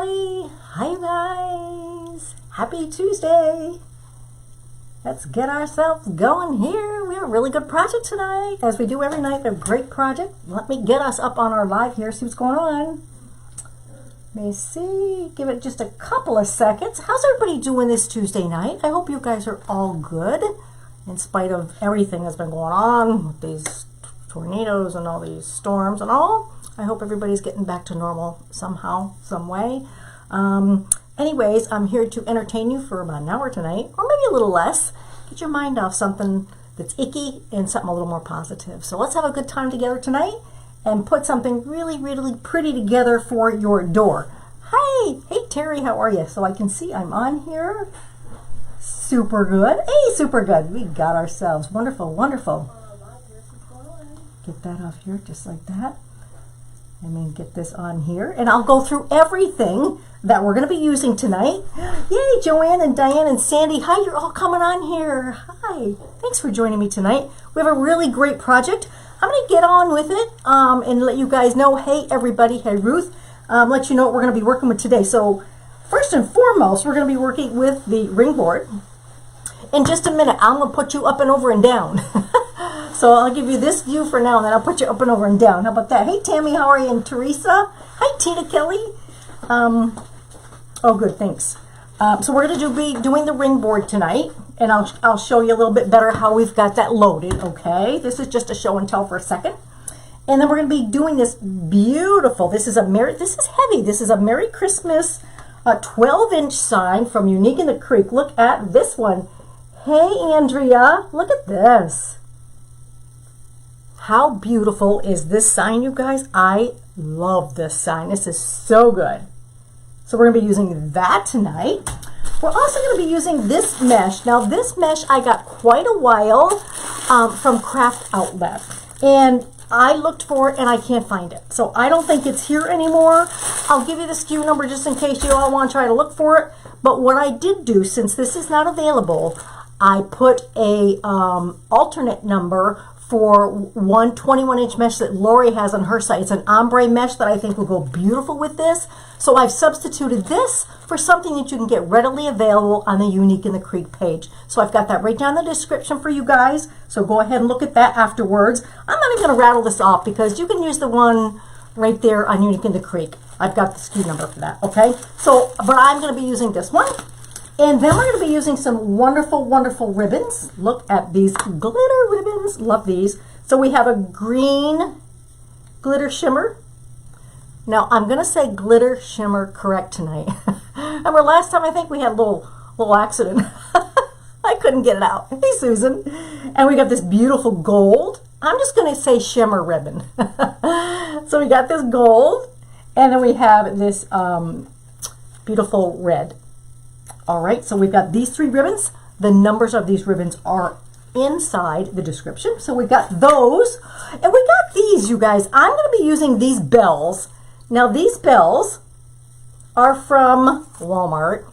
everybody. Hi, you guys. Happy Tuesday. Let's get ourselves going here. We have a really good project tonight. As we do every night, a great project. Let me get us up on our live here, see what's going on. Let me see. Give it just a couple of seconds. How's everybody doing this Tuesday night? I hope you guys are all good, in spite of everything that's been going on with these tornadoes and all these storms and all. I hope everybody's getting back to normal somehow, some way. Anyways, I'm here to entertain you for about an hour tonight, or maybe a little less. Get your mind off something that's icky and something a little more positive. So let's have a good time together tonight and put something really, really pretty together for your door. Hi, hey Terry, how are you? So I can see I'm on here. Super good. Hey, super good. We got ourselves. Wonderful, wonderful. Get that off here just like that. And then get this on here. And I'll go through everything that we're going to be using tonight. Yay, Joanne and Diane and Sandy. Hi, you're all coming on here. Hi. Thanks for joining me tonight. We have a really great project. I'm going to get on with it and let you guys know, hey, everybody, hey, Ruth, let you know what we're going to be working with today. So first and foremost, we're going to be working with the ring board. In just a minute, I'm going to put you up and over and down. So I'll give you this view for now, and then I'll put you up and over and down. How about that? Hey, Tammy, how are you? And Teresa. Hi, Tina Kelly. Oh, good, thanks. So we're going to be doing the ring board tonight, and I'll show you a little bit better how we've got that loaded, okay? This is just a show and tell for a second. And then we're going to be doing this beautiful, this is heavy. This is a Merry Christmas 12-inch sign from Unique in the Creek. Look at this one. Hey, Andrea, look at this. How beautiful is this sign, you guys? I love this sign. This is so good. So we're going to be using that tonight. We're also going to be using this mesh. Now, this mesh I got quite a while from Craft Outlet. And I looked for it and I can't find it. So I don't think it's here anymore. I'll give you the SKU number just in case you all want to try to look for it. But what I did do, since this is not available, I put a alternate number for one 21-inch mesh that Lori has on her site. It's an ombre mesh that I think will go beautiful with this. So I've substituted this for something that you can get readily available on the Unique in the Creek page. So I've got that right down in the description for you guys. So go ahead and look at that afterwards. I'm not even going to rattle this off because you can use the one right there on Unique in the Creek. I've got the SKU number for that, okay? So, but I'm going to be using this one. And then we're going to be using some wonderful, wonderful ribbons. Look at these glitter ribbons. Love these. So we have a green glitter shimmer. Now, I'm going to say glitter shimmer correct tonight. Remember last time I think we had a little accident. I couldn't get it out. Hey, Susan. And we got this beautiful gold. I'm just going to say shimmer ribbon. So we got this gold. And then we have this beautiful red. All right, so we've got these three ribbons. The numbers of these ribbons are inside the description. So we got those. And we got these, you guys. I'm going to be using these bells. Now, these bells are from Walmart.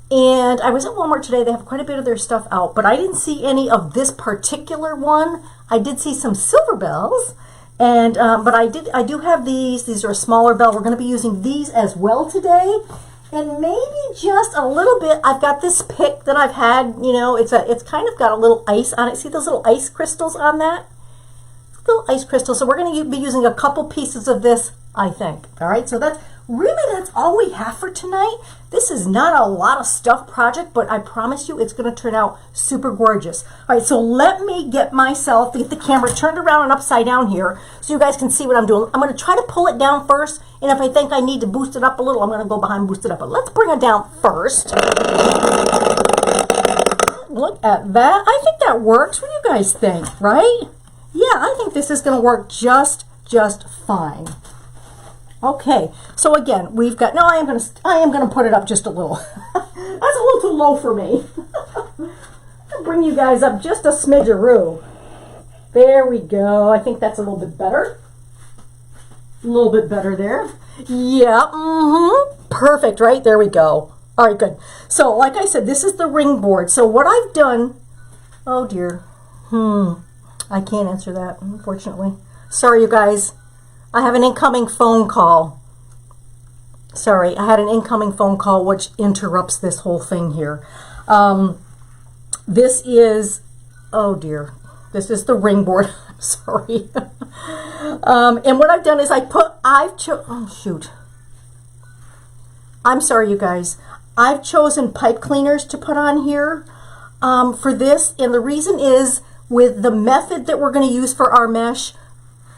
And I was at Walmart today. They have quite a bit of their stuff out. But I didn't see any of this particular one. I did see some silver bells. And but I do have these. These are a smaller bell. We're going to be using these as well today. And maybe just a little bit, I've got this pick that I've had, you know, it's kind of got a little ice on it. See those little ice crystals on that? Little ice crystals. So we're going to be using a couple pieces of this, I think. All right, so that's all we have for tonight. This is not a lot of stuff project, but I promise you it's going to turn out super gorgeous. All right, so let me get the camera turned around and upside down here so you guys can see what I'm doing. I'm going to try to pull it down first, and if I think I need to boost it up a little, I'm going to go behind and boost it up. But let's bring it down first. Look at that. I think that works. What do you guys think, right? Yeah, I think this is going to work just fine. Okay, so again, we've got, I am going to put it up just a little. That's a little too low for me. I'll bring you guys up just a smidgeroo. There we go. I think that's a little bit better. A little bit better there. Yeah, perfect, right? There we go. All right, good. So, like I said, this is the ring board. So what I've done, oh dear, I can't answer that, unfortunately. Sorry, you guys. I have an incoming phone call. Sorry, I had an incoming phone call which interrupts this whole thing here. This is, oh dear, this is the ring board. Sorry. And what I've done is oh shoot. I'm sorry, you guys. I've chosen pipe cleaners to put on here for this, and the reason is with the method that we're going to use for our mesh.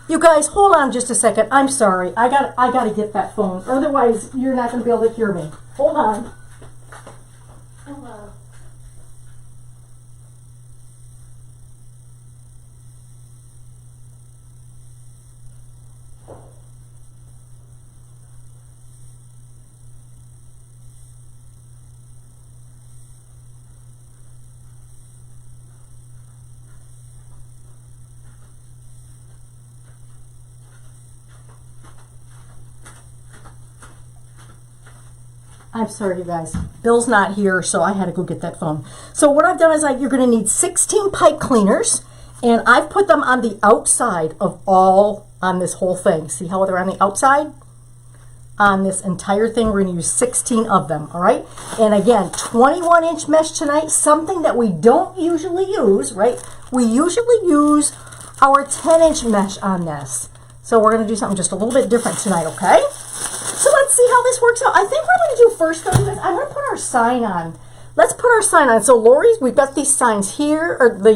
You guys, hold on just a second. I'm sorry. I got to get that phone. Otherwise, you're not going to be able to hear me. Hold on. Hello. I'm sorry, you guys. Bill's not here, so I had to go get that phone. So what I've done is you're going to need 16 pipe cleaners, and I've put them on the outside of on this whole thing. See how they're on the outside? On this entire thing, we're going to use 16 of them, all right? And again, 21-inch mesh tonight, something that we don't usually use, right? We usually use our 10-inch mesh on this. So we're going to do something just a little bit different tonight, okay? So let's see how this works out. I think what I'm going to do first, though, you guys, I'm going to put our sign on. Let's put our sign on. So Lori's, we've got these signs here, or the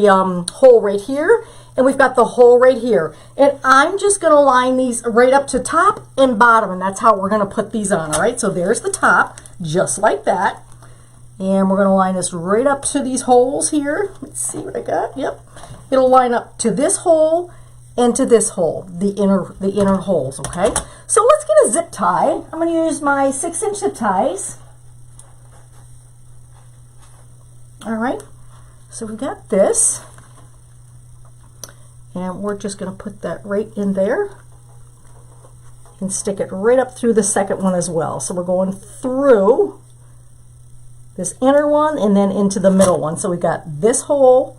hole right here, and we've got the hole right here. And I'm just going to line these right up to top and bottom, and that's how we're going to put these on, all right? So there's the top, just like that. And we're going to line this right up to these holes here. Let's see what I got. Yep. It'll line up to this hole and to this hole, the inner holes, okay? So let's get a zip tie. I'm going to use my 6-inch zip ties. All right, so we got this, and we're just going to put that right in there and stick it right up through the second one as well. So we're going through this inner one and then into the middle one. So we got this hole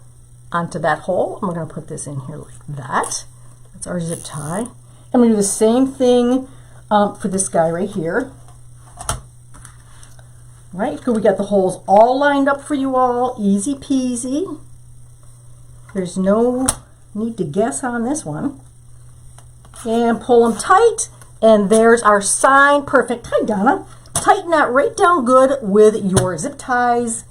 onto that hole, and we're going to put this in here like that. That's our zip tie. I'm going to do the same thing for this guy right here. Right, so we got the holes all lined up for you all, easy peasy. There's no need to guess on this one. And pull them tight, and there's our sign. Perfect. Hi, Donna. Tighten that right down good with your zip ties,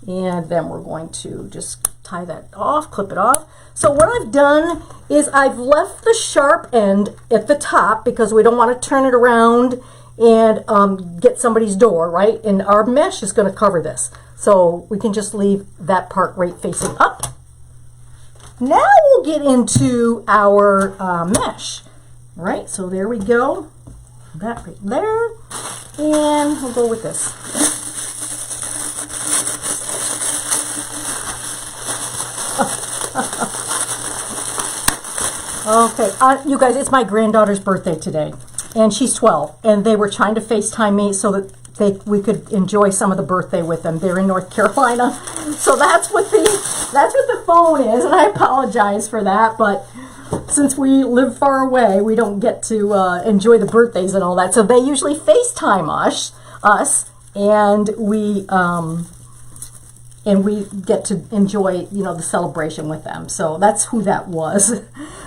and then we're going to just tie that off, clip it off. So what I've done is I've left the sharp end at the top because we don't want to turn it around and get somebody's door, right? And our mesh is going to cover this. So we can just leave that part right facing up. Now we'll get into our mesh, right? So there we go. That right there. And we'll go with this. Okay, you guys, it's my granddaughter's birthday today, and she's 12, and they were trying to FaceTime me so that we could enjoy some of the birthday with them. They're in North Carolina, so that's what the phone is, and I apologize for that, but since we live far away, we don't get to enjoy the birthdays and all that, so they usually FaceTime us, and we get to enjoy, you know, the celebration with them. So that's who that was.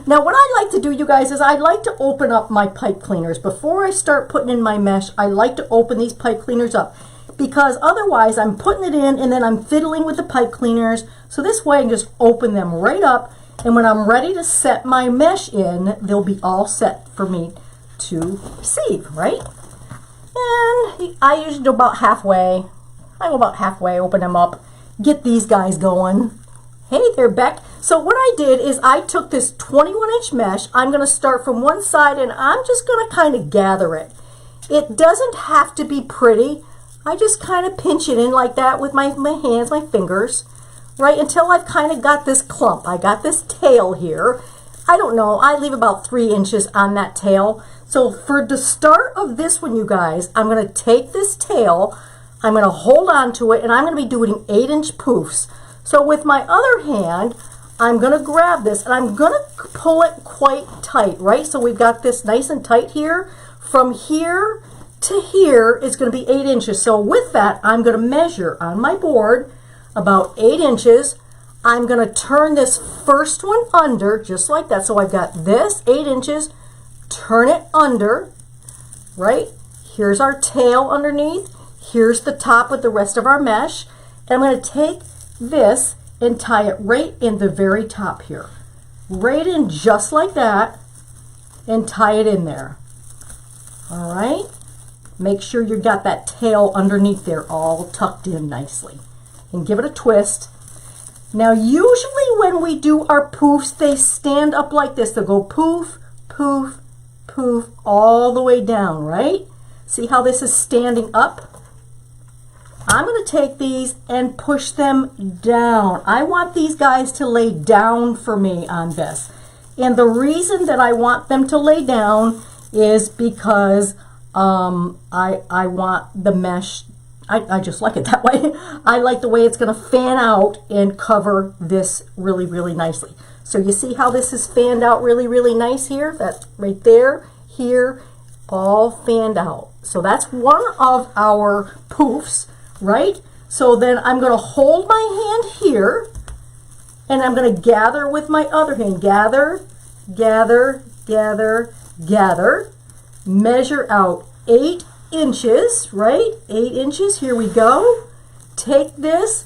Now, what I like to do, you guys, is I like to open up my pipe cleaners. Before I start putting in my mesh, I like to open these pipe cleaners up because otherwise I'm putting it in and then I'm fiddling with the pipe cleaners. So this way I can just open them right up, and when I'm ready to set my mesh in, they'll be all set for me to receive, right? And I usually do about halfway. I go about halfway, open them up, get these guys going. Hey there, Beck. So what I did is I took this 21-inch mesh. I'm going to start from one side, and I'm just going to kind of gather it. It doesn't have to be pretty. I just kind of pinch it in like that with my hands, my fingers, right, until I've kind of got this clump. I got this tail here. I don't know. I leave about 3 inches on that tail. So for the start of this one, you guys, I'm going to take this tail, I'm going to hold on to it, and I'm going to be doing 8-inch poofs. So with my other hand, I'm going to grab this, and I'm going to pull it quite tight, right? So we've got this nice and tight here. From here to here is going to be 8 inches. So with that, I'm going to measure on my board about 8 inches. I'm going to turn this first one under, just like that. So I've got this 8 inches, turn it under, right? Here's our tail underneath. Here's the top with the rest of our mesh. And I'm going to take this and tie it right in the very top here. Right in just like that, and tie it in there. All right? Make sure you've got that tail underneath there all tucked in nicely. And give it a twist. Now usually when we do our poofs, they stand up like this. They'll go poof, poof, poof, all the way down, right? See how this is standing up? I'm going to take these and push them down. I want these guys to lay down for me on this. And the reason that I want them to lay down is because I want the mesh, I just like it that way. I like the way it's going to fan out and cover this really, really nicely. So you see how this is fanned out really, really nice here? That's right there, here, all fanned out. So that's one of our poofs, right? So then I'm going to hold my hand here, and I'm going to gather with my other hand. Gather, gather, gather, gather. Measure out 8 inches, right? 8 inches, here we go. Take this,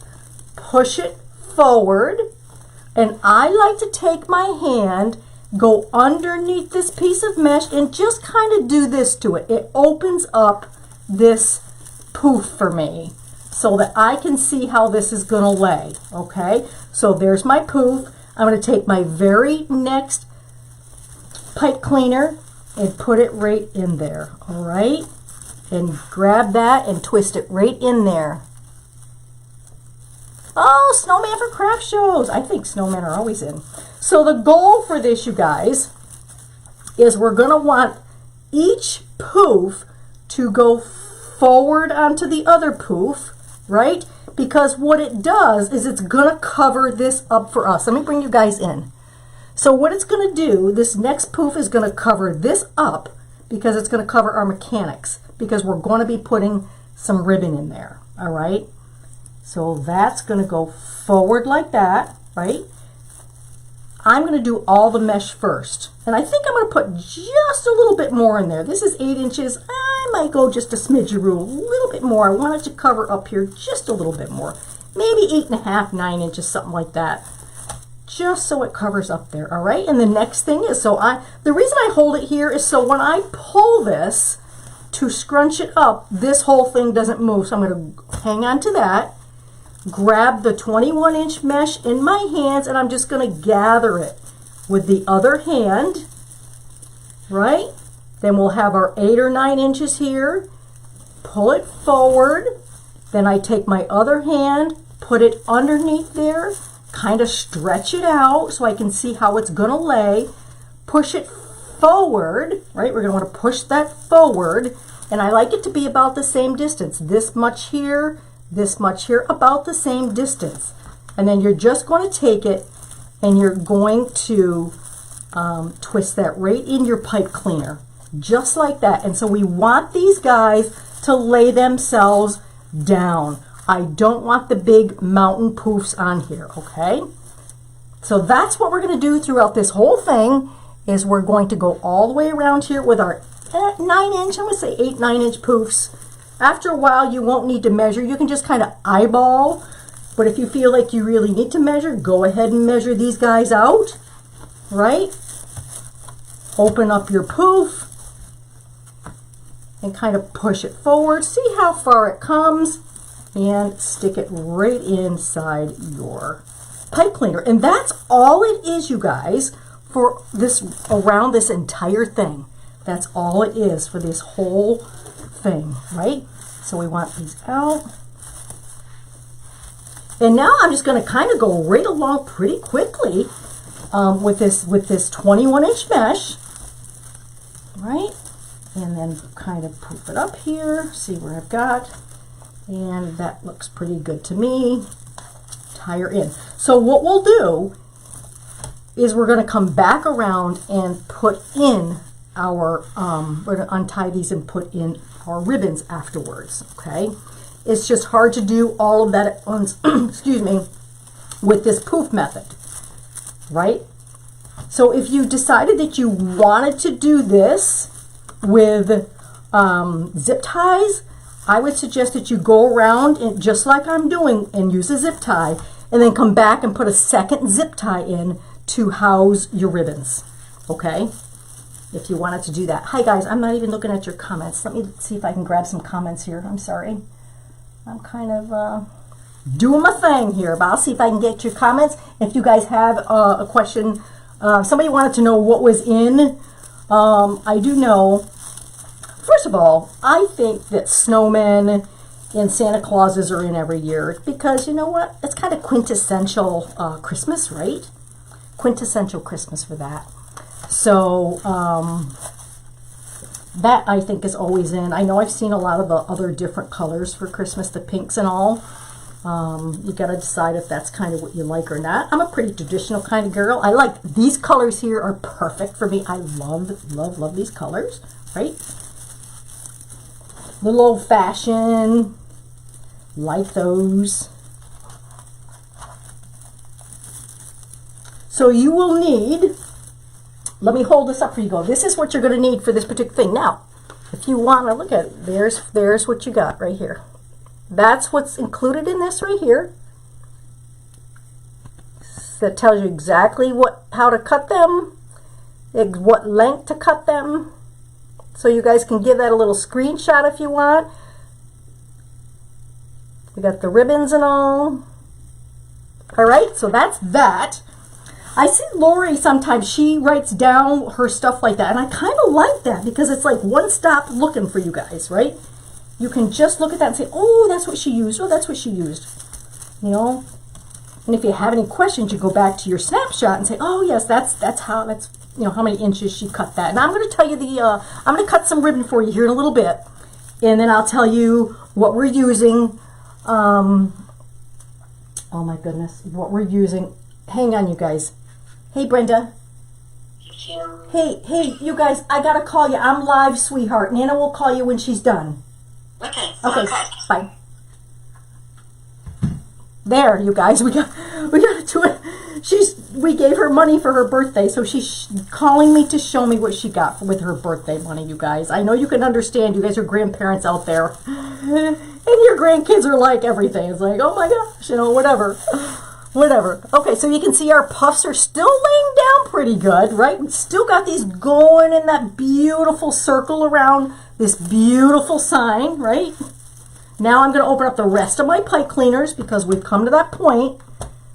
push it forward, and I like to take my hand, go underneath this piece of mesh, and just kind of do this to it. It opens up this poof for me so that I can see how this is going to lay, okay? So there's my poof. I'm going to take my very next pipe cleaner and put it right in there, all right? And grab that and twist it right in there. Oh, snowman for craft shows. I think snowmen are always in. So the goal for this, you guys, is we're going to want each poof to go forward onto the other poof, right? Because what it does is it's going to cover this up for us. Let me bring you guys in. So what it's going to do, this next poof is going to cover this up because it's going to cover our mechanics, because we're going to be putting some ribbon in there, all right? So that's going to go forward like that, right? I'm going to do all the mesh first. And I think I'm going to put just a little bit more in there. This is 8 inches. I might go just a smidgeroo, a little bit more. I want it to cover up here just a little bit more. Maybe 8.5, 9 inches, something like that. Just so it covers up there, all right? And the next thing is, the reason I hold it here is so when I pull this to scrunch it up, this whole thing doesn't move. So I'm going to hang on to that. Grab the 21-inch mesh in my hands, and I'm just going to gather it with the other hand, right? Then we'll have our 8 or 9 inches here. Pull it forward. Then I take my other hand, put it underneath there, kind of stretch it out so I can see how it's going to lay. Push it forward, right? We're going to want to push that forward, and I like it to be about the same distance. This much here, this much here, about the same distance. And then you're just going to take it and you're going to twist that right in your pipe cleaner, just like that. And so we want these guys to lay themselves down. I don't want the big mountain poofs on here, okay? So that's what we're going to do throughout this whole thing, is we're going to go all the way around here with our 9-inch, I'm going to say 8, 9-inch poofs. After a while, you won't need to measure. You can just kind of eyeball, but if you feel like you really need to measure, go ahead and measure these guys out, right? Open up your poof and kind of push it forward. See how far it comes, and stick it right inside your pipe cleaner. And that's all it is, you guys, for this, around this entire thing. That's all it is for this whole thing, right? So we want these out. And now I'm just going to kind of go right along pretty quickly with this 21-inch mesh, right? And then kind of poof it up here, see where I've got. And that looks pretty good to me. Tie her in. So what we'll do is we're going to come back around and put in our, we're going to untie these and put in our ribbons afterwards, okay? It's just hard to do all of that at once, excuse me, with this poof method, right? So if you decided that you wanted to do this with zip ties, I would suggest that you go around and just like I'm doing and use a zip tie and then come back and put a second zip tie in to house your ribbons, okay? If you wanted to do that. Hi guys, I'm not even looking at your comments. Let me see if I can grab some comments here. I'm sorry. I'm kind of doing my thing here, but I'll see if I can get your comments. If you guys have a question, somebody wanted to know what was in. I do know, first of all, I think that snowmen and Santa Clauses are in every year because you know what? It's kind of quintessential Christmas, right? Quintessential Christmas for that. So that I think is always in. I know I've seen a lot of the other different colors for Christmas, the pinks and all. You got to decide if that's kind of what you like or not. I'm a pretty traditional kind of girl. I like these colors here are perfect for me. I love, love, love these colors, right? Little old fashioned, like those. So you will need, let me hold this up for you. Go. This is what you're going to need for this particular thing. Now, if you want to look at it, there's what you got right here. That's what's included in this right here. That tells you exactly how to cut them, what length to cut them. So you guys can give that a little screenshot if you want. We got the ribbons and all. All right, so that's that. I see Lori sometimes, she writes down her stuff like that, and I kind of like that because it's like one stop looking for you guys, right? You can just look at that and say, oh, that's what she used. Oh, that's what she used. You know? And if you have any questions, you go back to your snapshot and say, oh, yes, that's you know, how many inches she cut that. And I'm going to tell you I'm going to cut some ribbon for you here in a little bit. And then I'll tell you what we're using. Oh, my goodness. What we're using. Hang on, you guys. Hey, Brenda. Hey, you guys, I got to call you. I'm live, sweetheart. Nana will call you when she's done. Okay. Bye. There, you guys, we got to do it. We gave her money for her birthday, so she's calling me to show me what she got with her birthday money, you guys. I know you can understand. You guys are grandparents out there, and your grandkids are like everything. It's like, oh my gosh, you know, whatever. Okay, so you can see our puffs are still laying down pretty good, right? We still got these going in that beautiful circle around this beautiful sign, right? Now I'm going to open up the rest of my pipe cleaners because we've come to that point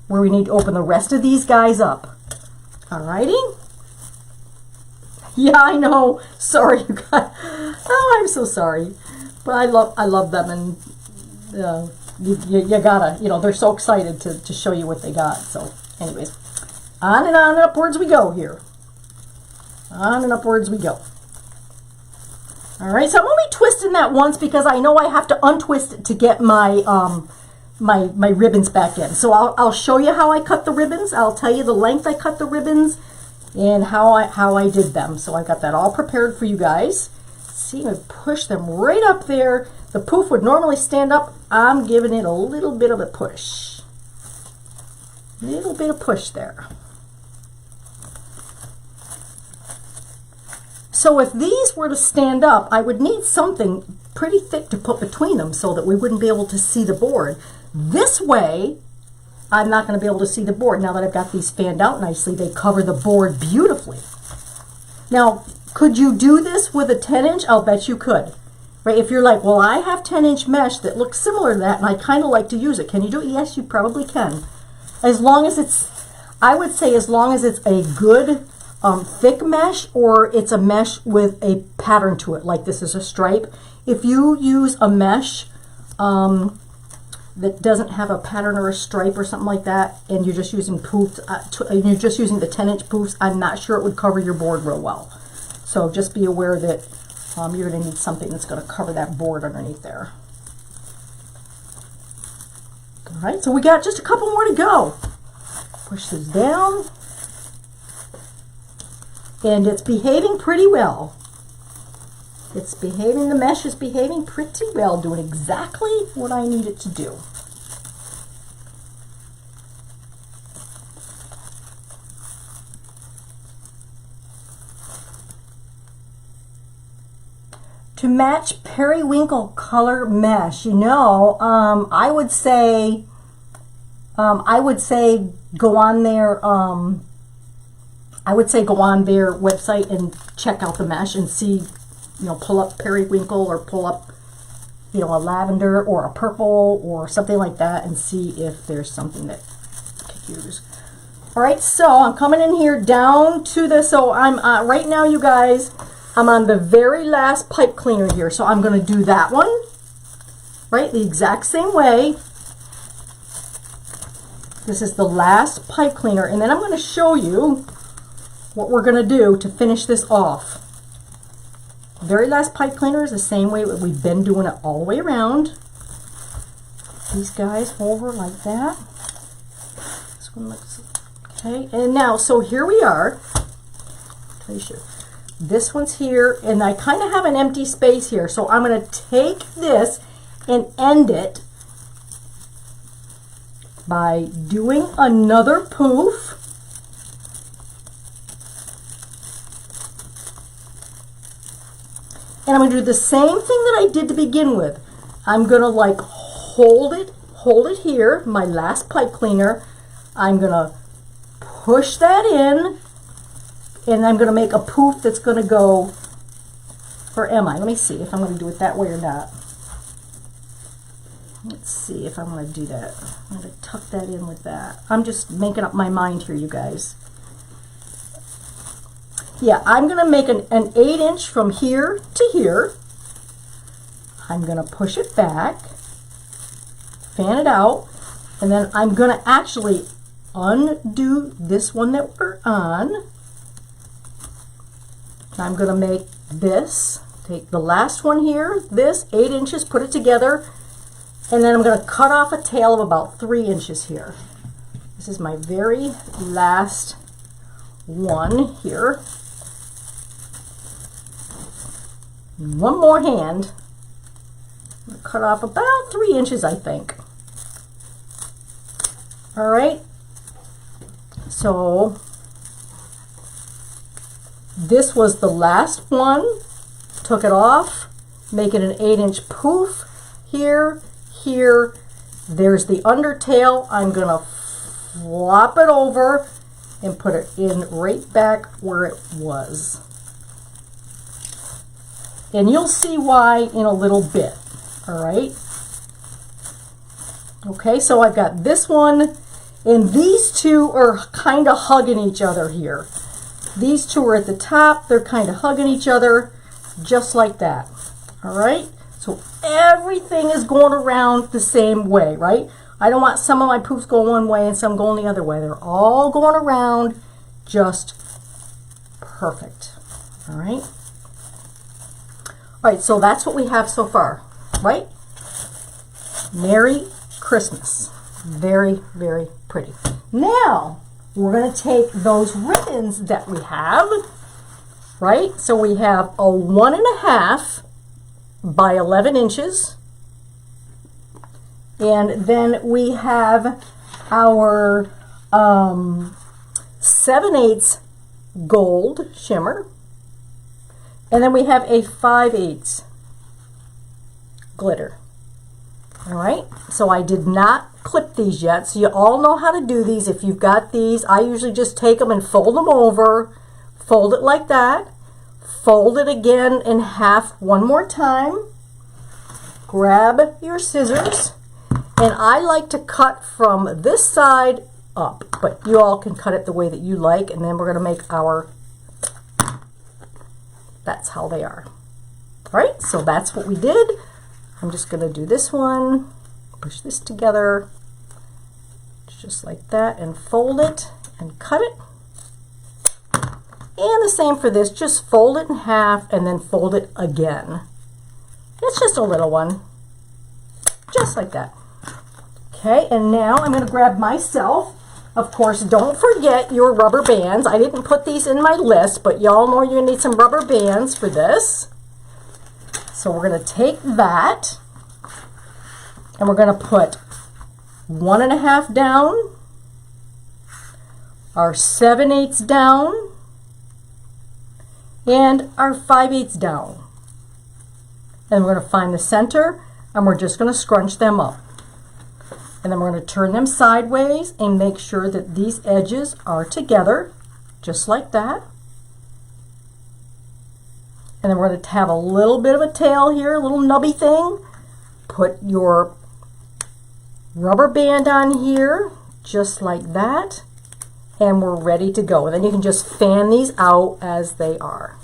where we need to open the rest of these guys up. Alrighty? Yeah, I know. Sorry, you guys. Oh, I'm so sorry. But I love them, and you gotta, you know, they're so excited to show you what they got. So, anyways, on and upwards we go here. On and upwards we go. All right, so I'm only twisting that once because I know I have to untwist it to get my my ribbons back in. So I'll show you how I cut the ribbons. I'll tell you the length I cut the ribbons and how I did them. So I got that all prepared for you guys. See, I push them right up there. The poof would normally stand up. I'm giving it a little bit of a push. Little bit of push there. So if these were to stand up, I would need something pretty thick to put between them so that we wouldn't be able to see the board. This way, I'm not going to be able to see the board. Now that I've got these fanned out nicely, they cover the board beautifully. Now, could you do this with a 10-inch? I'll bet you could. Right? If you're like, well, I have 10-inch mesh that looks similar to that, and I kind of like to use it. Can you do it? Yes, you probably can. As long as it's, I would say as long as it's a good thick mesh, or it's a mesh with a pattern to it, like this is a stripe. If you use a mesh that doesn't have a pattern or a stripe or something like that, and you're just using poofs, and you're just using the 10-inch poofs, I'm not sure it would cover your board real well. So just be aware that you're going to need something that's going to cover that board underneath there. All right, so we got just a couple more to go. Push this down. and it's behaving pretty well. The mesh is behaving pretty well, doing exactly what I need it to do. To match periwinkle color mesh, you know, I would say go on their website and check out the mesh and see, you know, pull up periwinkle or pull up, you know, a lavender or a purple or something like that and see if there's something that you could use. All right, so I'm coming in here down to the, so I'm right now, you guys, I'm on the very last pipe cleaner here, so I'm going to do that one, right, the exact same way. This is the last pipe cleaner, and then I'm going to show you what we're going to do to finish this off. Very last pipe cleaner is the same way we've been doing it all the way around. These guys over like that. This one looks okay, and now, so here we are. This one's here, and I kind of have an empty space here, so I'm going to take this and end it by doing another poof. And I'm going to do the same thing that I did to begin with. I'm going to like hold it here, my last pipe cleaner. I'm going to push that in, and I'm going to make a poof that's going to go for Emma. Let me see if I'm going to do it that way or not. Let's see if I'm going to do that. I'm going to tuck that in with that. I'm just making up my mind here, you guys. Yeah, I'm going to make an 8-inch from here to here. I'm going to push it back, fan it out, and then I'm going to actually undo this one that we're on. I'm going to make this, take the last one here, this 8 inches, put it together, and then I'm going to cut off a tail of about 3 inches here. This is my very last one here. And one more hand. I'm going to cut off about 3 inches, I think. All right. So this was the last one. Took it off, make it an 8-inch poof here, here. There's the undertail. I'm going to flop it over and put it in right back where it was. And you'll see why in a little bit. All right. Okay, so I've got this one, and these two are kind of hugging each other here. These two are at the top. They're kind of hugging each other, just like that. All right. So everything is going around the same way, right? I don't want some of my poofs going one way and some going the other way. They're all going around just perfect. All right. All right, so that's what we have so far, right? Merry Christmas. Very, very pretty. Now, we're going to take those ribbons that we have, right? So we have a 1.5 by 11 inches. And then we have our 7/8 gold shimmer. And then we have a 5/8 glitter. All right, so I did not clip these yet, so you all know how to do these. If you've got these, I usually just take them and fold them over, fold it like that, fold it again in half one more time, grab your scissors, and I like to cut from this side up, but you all can cut it the way that you like, and then we're going to make our, that's how they are. All right, so that's what we did. I'm just going to do this one, push this together, just like that, and fold it and cut it. And the same for this, just fold it in half and then fold it again. It's just a little one, just like that. Okay, and now I'm going to grab myself Of course, don't forget your rubber bands. I didn't put these in my list, but y'all know you're gonna need some rubber bands for this. So we're gonna take that and we're gonna put 1.5 down, our 7/8 down, and our 5/8 down. And we're gonna find the center and we're just gonna scrunch them up. And then we're going to turn them sideways and make sure that these edges are together, just like that. And then we're going to have a little bit of a tail here, a little nubby thing. Put your rubber band on here, just like that. And we're ready to go. And then you can just fan these out as they are.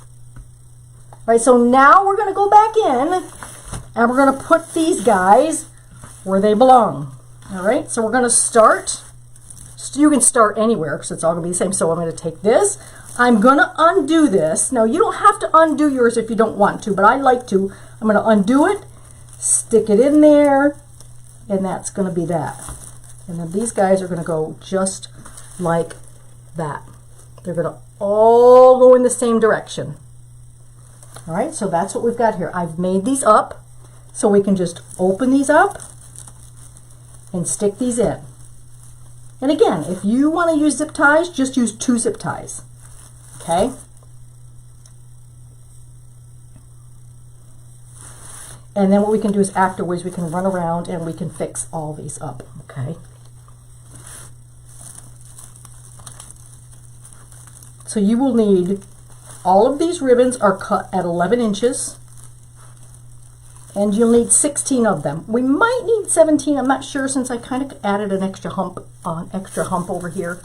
All right, so now we're going to go back in and we're going to put these guys where they belong. All right, so we're going to start. You can start anywhere because it's all going to be the same. So I'm going to take this. I'm going to undo this. Now, you don't have to undo yours if you don't want to, but I like to. I'm going to undo it, stick it in there, and that's going to be that. And then these guys are going to go just like that. They're going to all go in the same direction. All right, so that's what we've got here. I've made these up, so we can just open these up and stick these in. And again, if you want to use zip ties, just use 2 zip ties. Okay? And then what we can do is afterwards we can run around and we can fix all these up. Okay? So you will need, all of these ribbons are cut at 11 inches. And you'll need 16 of them. We might need 17. I'm not sure since I kind of added an extra hump over here.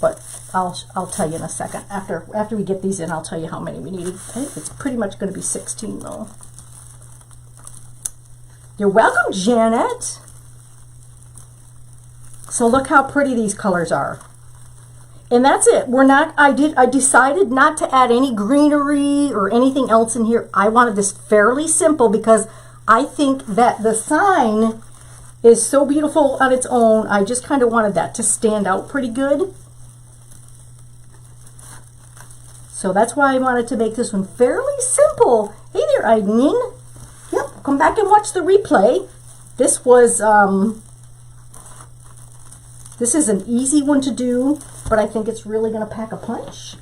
But I'll tell you in a second. After we get these in, I'll tell you how many we needed. I think it's pretty much going to be 16 though. You're welcome, Janet. So look how pretty these colors are. And that's it. I decided not to add any greenery or anything else in here. I wanted this fairly simple because I think that the sign is so beautiful on its own. I just kind of wanted that to stand out pretty good. So that's why I wanted to make this one fairly simple. Hey there, Eileen. Yep, come back and watch the replay. This was, this is an easy one to do, but I think it's really going to pack a punch.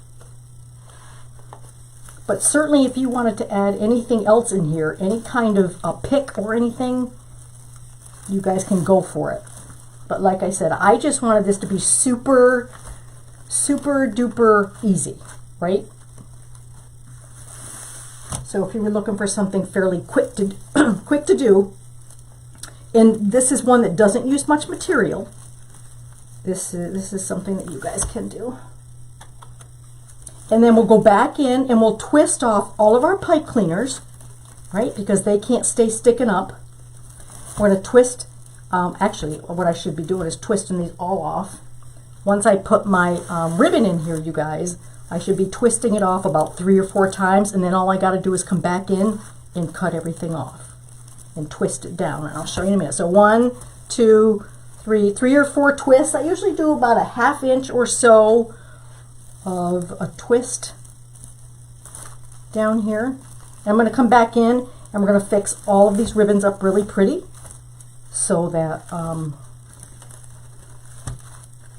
But certainly if you wanted to add anything else in here, any kind of a pick or anything, you guys can go for it. But like I said, I just wanted this to be super, super duper easy, right? So if you were looking for something fairly quick to do, and this is one that doesn't use much material, this is something that you guys can do. And then we'll go back in and we'll twist off all of our pipe cleaners, right? Because they can't stay sticking up. We're going to twist, actually what I should be doing is twisting these all off. Once I put my ribbon in here, you guys, I should be twisting it off about 3 or 4 times, and then all I got to do is come back in and cut everything off and twist it down. And I'll show you in a minute. So 1, 2, 3 or 4 twists. I usually do about a 1/2 inch or so of a twist down here. And I'm going to come back in and we're going to fix all of these ribbons up really pretty so that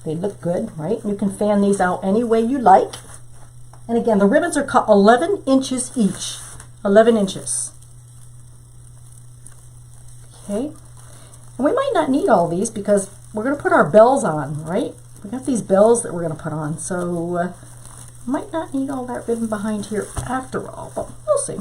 they look good, right? You can fan these out any way you like. And again, the ribbons are cut 11 inches each. 11 inches. Okay. And we might not need all these because we're going to put our bells on, right? We got these bells that we're going to put on, so might not need all that ribbon behind here after all, but we'll see.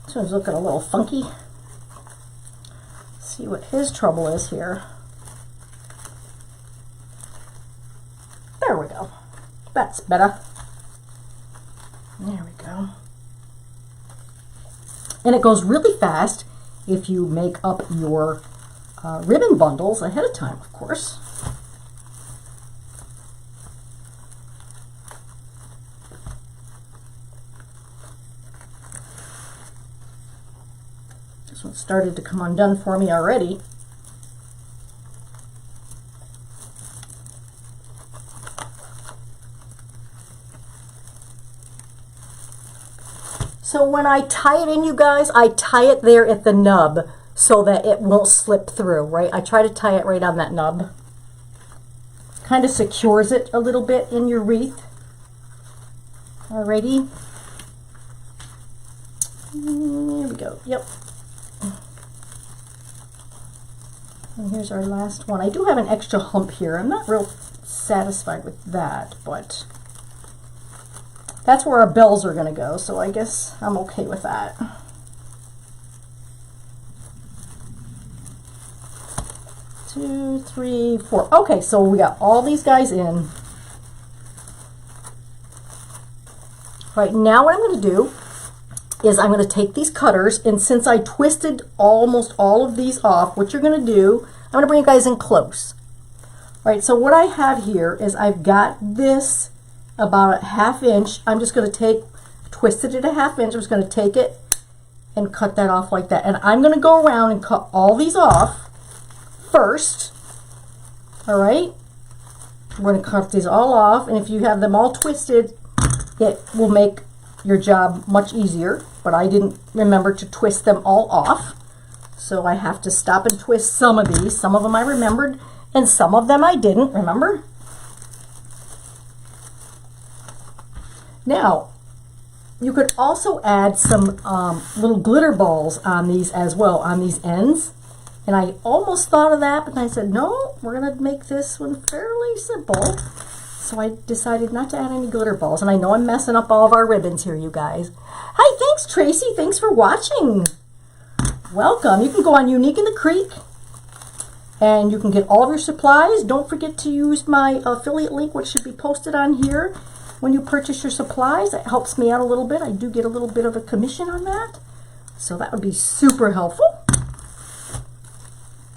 So he's looking a little funky. See what his trouble is here. There we go. That's better. There we go. And it goes really fast if you make up your ribbon bundles ahead of time, of course. This one started to come undone for me already. So when I tie it in, you guys, I tie it there at the nub so that it won't slip through, right? I try to tie it right on that nub. Kind of secures it a little bit in your wreath. Alrighty. There we go. Yep. And here's our last one. I do have an extra hump here. I'm not real satisfied with that, but that's where our bells are going to go, so I guess I'm okay with that. Two, three, four. Okay, so we got all these guys in. Right, now what I'm going to do is I'm going to take these cutters, and since I twisted almost all of these off, what you're going to do, I'm going to bring you guys in close. All right, so what I have here is I've got this about a 1/2 inch. I'm just going to twist it at a 1/2 inch. I'm just going to take it and cut that off like that. And I'm going to go around and cut all these off first. All right, we're going to cut these all off, and if you have them all twisted, it will make your job much easier, but I didn't remember to twist them all off, so I have to stop and twist some of these. Some of them I remembered, and some of them I didn't remember. Now, you could also add some little glitter balls on these as well, on these ends. And I almost thought of that, but I said, no, we're going to make this one fairly simple. So I decided not to add any glitter balls. And I know I'm messing up all of our ribbons here, you guys. Hi, thanks, Tracy. Thanks for watching. Welcome. You can go on Unique in the Creek, and you can get all of your supplies. Don't forget to use my affiliate link, which should be posted on here. When you purchase your supplies, it helps me out a little bit. I do get a little bit of a commission on that. So that would be super helpful.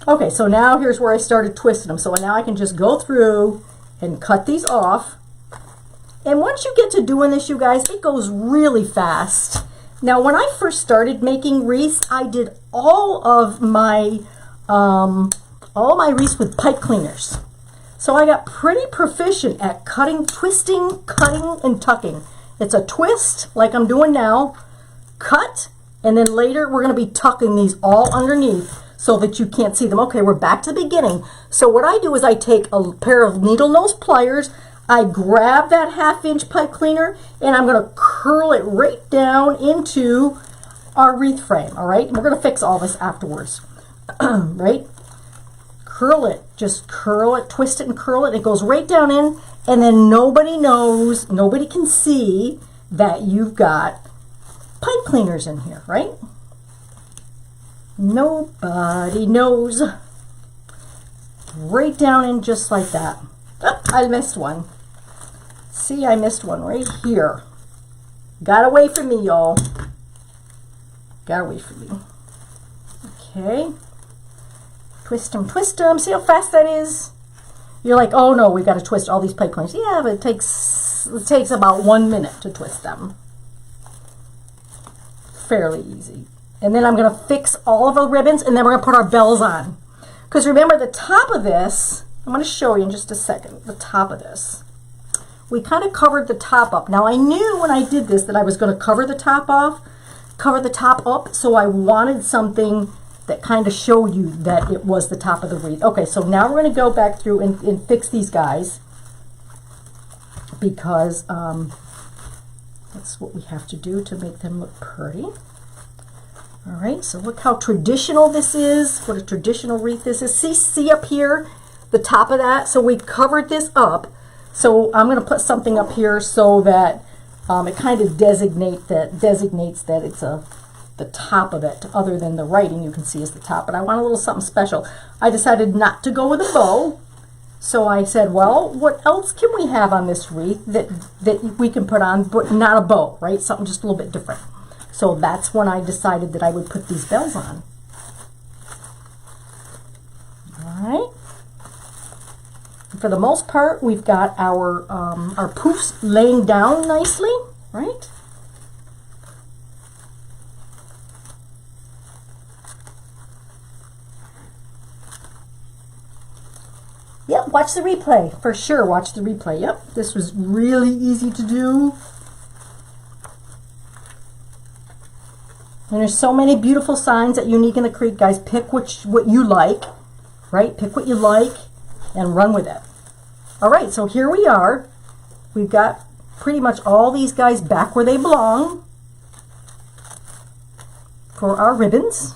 Okay, so now here's where I started twisting them. So now I can just go through and cut these off. And once you get to doing this, you guys, it goes really fast. Now, when I first started making wreaths, I did all my wreaths with pipe cleaners. So I got pretty proficient at twisting, cutting, and tucking. It's a twist, like I'm doing now, cut, and then later we're going to be tucking these all underneath so that you can't see them. Okay, we're back to the beginning. So what I do is I take a pair of needle nose pliers, I grab that 1/2 inch pipe cleaner, and I'm going to curl it right down into our wreath frame, all right? And we're going to fix all this afterwards, right? Curl it, just curl it, twist it and curl it. It goes right down in, and then nobody knows, nobody can see that you've got pipe cleaners in here, right? Nobody knows. Right down in just like that. Oh, I missed one. See, I missed one right here. Got away from me, y'all. Got away from me. Okay. Twist them, twist them. See how fast that is? You're like, oh no, we got to twist all these pipe cleaners. Yeah, but it takes about 1 minute to twist them. Fairly easy. And then I'm going to fix all of our ribbons, and then we're going to put our bells on. Because remember, the top of this, I'm going to show you in just a second, the top of this. We kind of covered the top up. Now, I knew when I did this that I was going to cover the top up, so I wanted something that kind of showed you that it was the top of the wreath. Okay, so now we're going to go back through and fix these guys, because that's what we have to do to make them look pretty. All right, so look how traditional this is, what a traditional wreath this is. See up here, the top of that? So we covered this up. So I'm going to put something up here so that it kind of designates that it's the top of it, other than the writing you can see is the top. But I want a little something special. I decided not to go with a bow. So I said, well, what else can we have on this wreath that we can put on, but not a bow, right? Something just a little bit different. So that's when I decided that I would put these bells on. All right. For the most part, we've got our poofs laying down nicely, right? Yep, watch the replay. For sure, watch the replay. Yep, this was really easy to do. And there's so many beautiful signs at Unique in the Creek, guys. Pick what you like, right? Pick what you like and run with it. All right, so here we are. We've got pretty much all these guys back where they belong for our ribbons.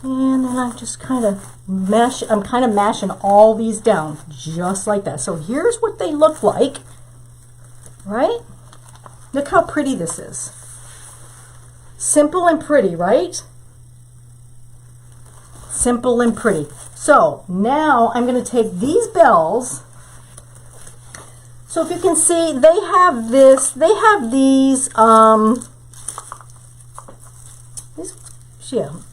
And then I'm just kind of mashing all these down just like that. So here's what they look like, right? Look how pretty this is. Simple and pretty, right? Simple and pretty. So now I'm going to take these bells. So if you can see, they have these,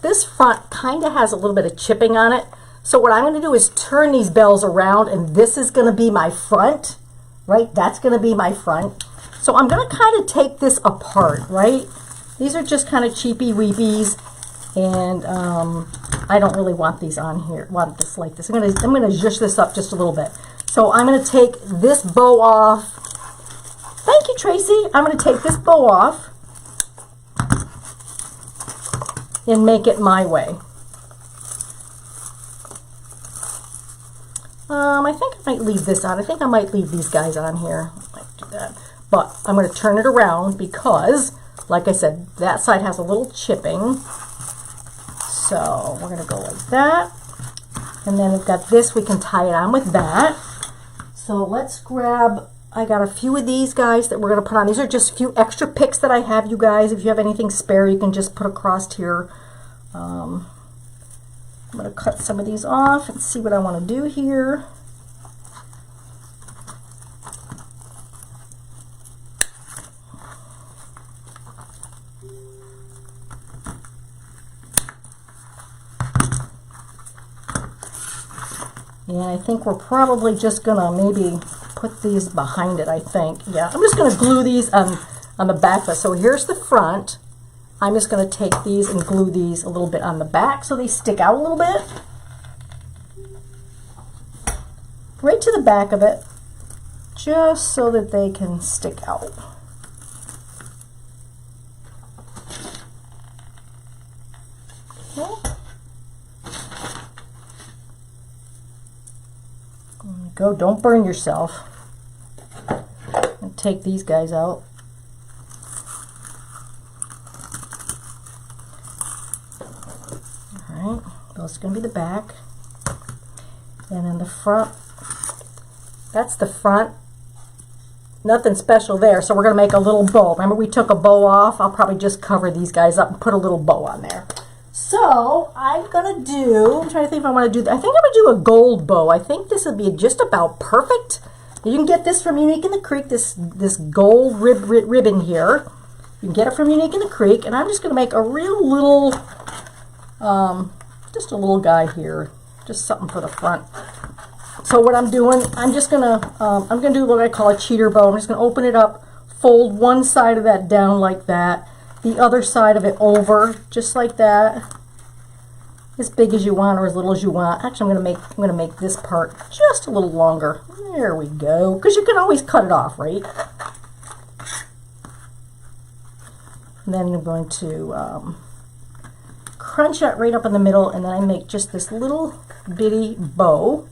this front kind of has a little bit of chipping on it. So what I'm going to do is turn these bells around, and this is going to be my front, right? That's going to be my front. So I'm going to kind of take this apart, right? These are just kind of cheapy weepies, and I don't really want these on here. Want this like this. I'm going to zhuzh this up just a little bit. So I'm going to take this bow off. Thank you, Tracy. I'm going to take this bow off and make it my way. I think I might leave this on. I think I might leave these guys on here. I might do that. But I'm going to turn it around because, like I said, that side has a little chipping. So we're going to go like that. And then we've got this. We can tie it on with that. So let's grab, I got a few of these guys that we're going to put on. These are just a few extra picks that I have, you guys. If you have anything spare, you can just put across here. I'm going to cut some of these off and see what I want to do here. And I think we're probably just going to maybe put these behind it, I think. Yeah, I'm just going to glue these on the back. So here's the front. I'm just going to take these and glue these a little bit on the back so they stick out a little bit. Right to the back of it, just so that they can stick out. Okay. There you go. Don't burn yourself. And take these guys out. That's going to be the back, and then the front, that's the front. Nothing special there, so we're going to make a little bow. Remember we took a bow off? I'll probably just cover these guys up and put a little bow on there. So I'm going to do, I'm trying to think if I want to do, I think I'm going to do a gold bow. I think this would be just about perfect. You can get this from Unique in the Creek, this gold ribbon here. You can get it from Unique in the Creek, and I'm just going to make a real little, just a little guy here, just something for the front. So what I'm doing, I'm gonna do what I call a cheater bow. I'm just gonna open it up, fold one side of that down like that, the other side of it over, just like that, as big as you want or as little as you want. Actually, I'm gonna make this part just a little longer. There we go, because you can always cut it off, right? And then I'm going to crunch that right up in the middle, and then I make just this little bitty bow.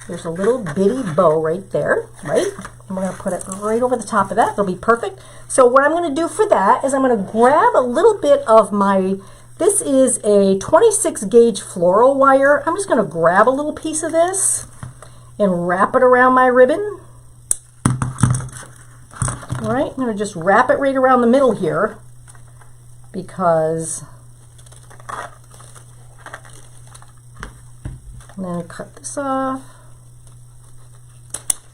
There's a little bitty bow right there, right? And we're going to put it right over the top of that. It'll be perfect. So what I'm going to do for that is I'm going to grab a little bit of my, this is a 26 gauge floral wire. I'm just going to grab a little piece of this and wrap it around my ribbon. All right, I'm going to just wrap it right around the middle here because, and then cut this off.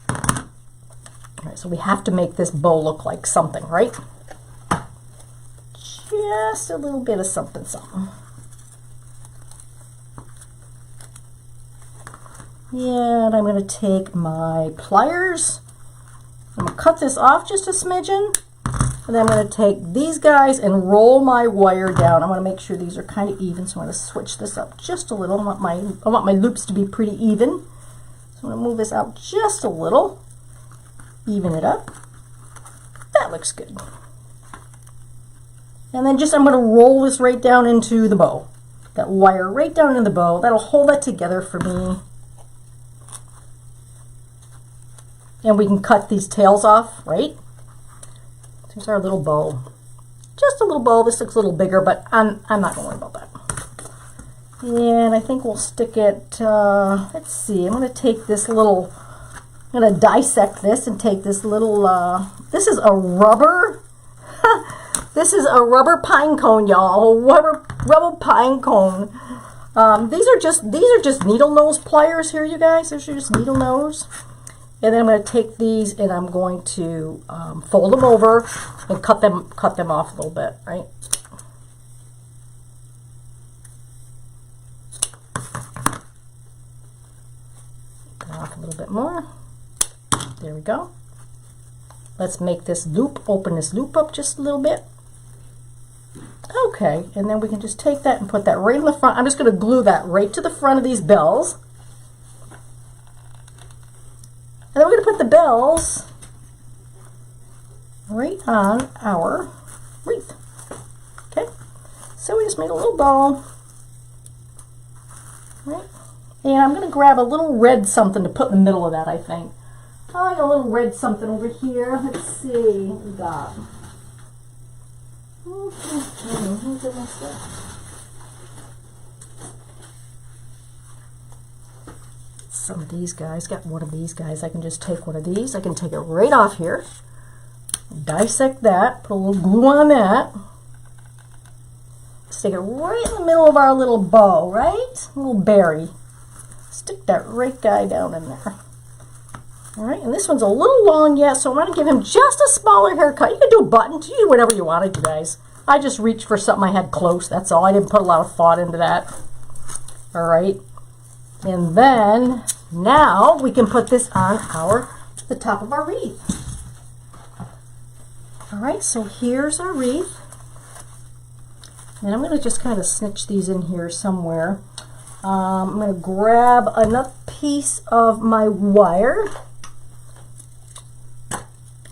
All right, so we have to make this bow look like something, right? just a little bit of something, something. And I'm going to take my pliers. I'm going to cut this off just a smidgen. And then I'm going to take these guys and roll my wire down. I want to make sure these are kind of even, so I'm going to switch this up just a little. I want my loops to be pretty even. So I'm going to move this out just a little. Even it up. That looks good. And then I'm going to roll this right down into the bow. That wire right down into the bow. That'll hold that together for me. And we can cut these tails off, right? Here's our little bow. Just a little bow. This looks a little bigger, but I'm not going to worry about that. And I think we'll stick it, let's see, I'm going to take this little, I'm going to dissect this and take this little, this is a rubber, this is a rubber pine cone, y'all. Rubber pine cone. These are just needle nose pliers here, you guys. These are just needle nose. And then I'm going to take these and I'm going to fold them over and cut them off a little bit, right? Off a little bit more. There we go. Let's make this loop, open this loop up just a little bit. Okay, and then we can just take that and put that right in the front. I'm just going to glue that right to the front of these bells. And then we're going to put the bells right on our wreath. Okay, so we just made a little bow. Right. And I'm going to grab a little red something to put in the middle of that, I think. I like a little red something over here. Let's see what we got. Some of these guys, got one of these guys. I can just take one of these. I can take it right off here. Dissect that. Put a little glue on that. Stick it right in the middle of our little bow, right? A little berry. Stick that right guy down in there. All right, and this one's a little long yet, so I'm going to give him just a smaller haircut. You can do a button. You can do whatever you wanted, you guys. I just reached for something I had close. That's all. I didn't put a lot of thought into that. All right. And then now we can put this on the top of our wreath. All right, so here's our wreath. And I'm going to just kind of snitch these in here somewhere. I'm going to grab another piece of my wire.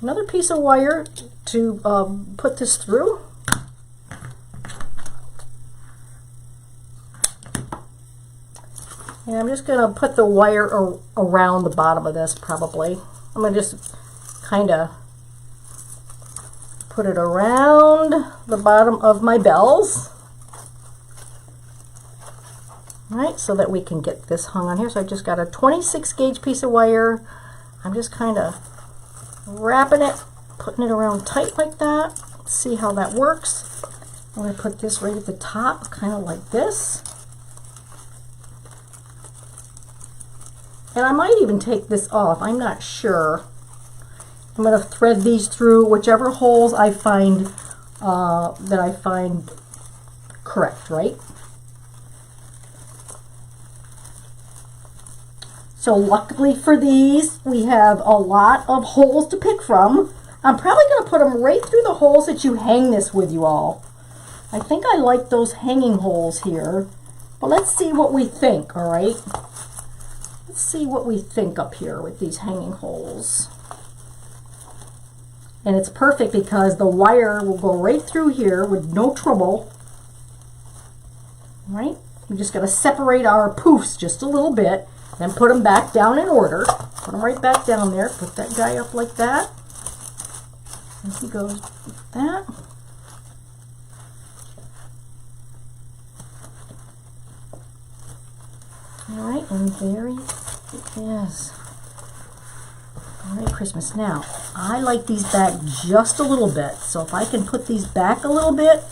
Another piece of wire to put this through. And I'm just going to put the wire around the bottom of this probably. I'm going to just kind of put it around the bottom of my bells. All right, so that we can get this hung on here. So I just got a 26 gauge piece of wire. I'm just kind of wrapping it, putting it around tight like that. Let's see how that works. I'm going to put this right at the top, kind of like this. And I might even take this off. I'm not sure. I'm going to thread these through whichever holes I find that I find correct, right? So luckily for these, we have a lot of holes to pick from. I'm probably going to put them right through the holes that you hang this with, you all. I think I like those hanging holes here. But let's see what we think, all right? Let's see what we think up here with these hanging holes. And it's perfect because the wire will go right through here with no trouble. All right? We just got to separate our poofs just a little bit. Then put them back down in order. Put them right back down there. Put that guy up like that. And he goes like that. All right, and there he is. Merry Christmas. Now, I like these back just a little bit. So if I can put these back a little bit,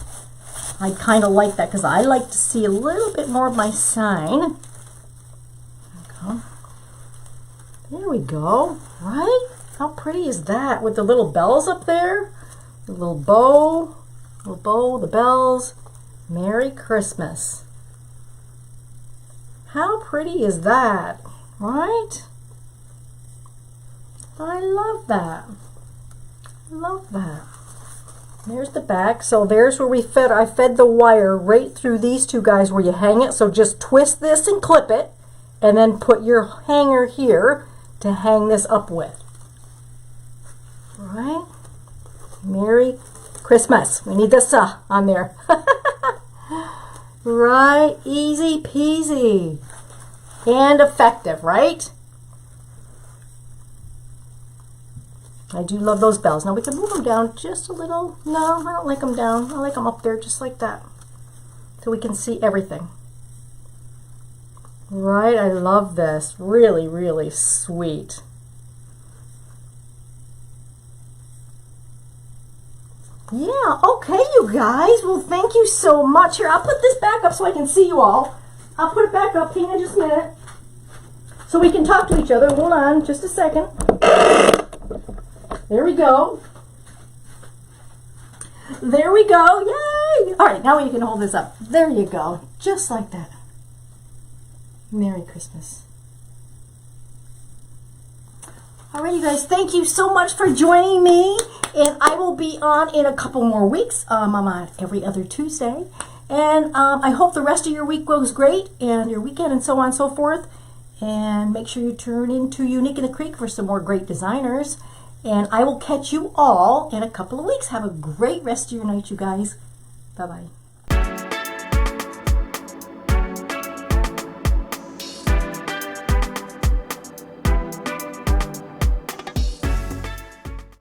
I kind of like that because I like to see a little bit more of my sign. There we go, right? How pretty is that with the little bells up there? The little bow. Little bow, the bells. Merry Christmas. How pretty is that, right? I love that. Love that. There's the back. So there's where I fed the wire right through these two guys where you hang it. So just twist this and clip it, and then put your hanger here to hang this up with. All right? Merry Christmas. We need this on there. Right? Easy peasy. And effective, right? I do love those bells. Now we can move them down just a little. No, I don't like them down. I like them up there just like that, so we can see everything. Right, I love this. Really, really sweet. Yeah, okay, you guys. Well, thank you so much. Here, I'll put this back up so I can see you all. I'll put it back up. Hang on just a minute so we can talk to each other. Hold on just a second. There we go. There we go. Yay! All right, now you can hold this up. There you go. Just like that. Merry Christmas. All right, you guys, thank you so much for joining me. And I will be on in a couple more weeks. I'm on every other Tuesday. And I hope the rest of your week goes great, and your weekend, and so on and so forth. And make sure you turn into Unique in the Creek for some more great designers. And I will catch you all in a couple of weeks. Have a great rest of your night, you guys. Bye-bye.